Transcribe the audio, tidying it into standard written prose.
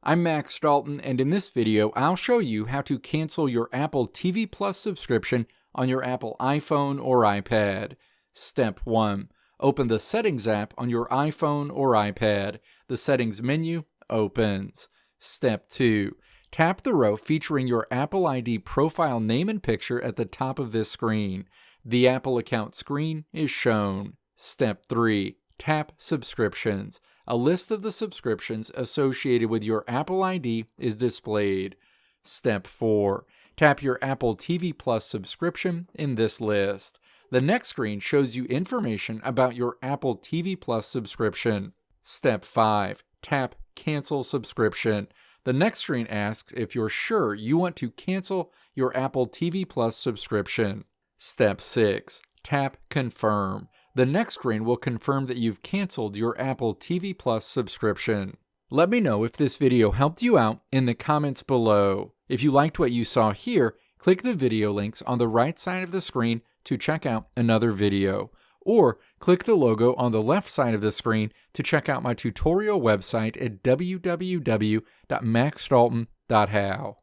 I'm Max Dalton, and in this video, I'll show you how to cancel your Apple TV Plus subscription on your Apple iPhone or iPad. Step 1. Open the Settings app on your iPhone or iPad. The Settings menu opens. Step 2. Tap the row featuring your Apple ID profile name and picture at the top of this screen. The Apple account screen is shown. Step 3. Tap Subscriptions. A list of the subscriptions associated with your Apple ID is displayed. Step 4. Tap your Apple TV Plus subscription in this list. The next screen shows you information about your Apple TV Plus subscription. Step 5. Tap Cancel Subscription. The next screen asks if you're sure you want to cancel your Apple TV Plus subscription. Step 6. Tap Confirm. The next screen will confirm that you've canceled your Apple TV Plus subscription. Let me know if this video helped you out in the comments below. If you liked what you saw here, click the video links on the right side of the screen to check out another video. Or click the logo on the left side of the screen to check out my tutorial website at www.maxdalton.how.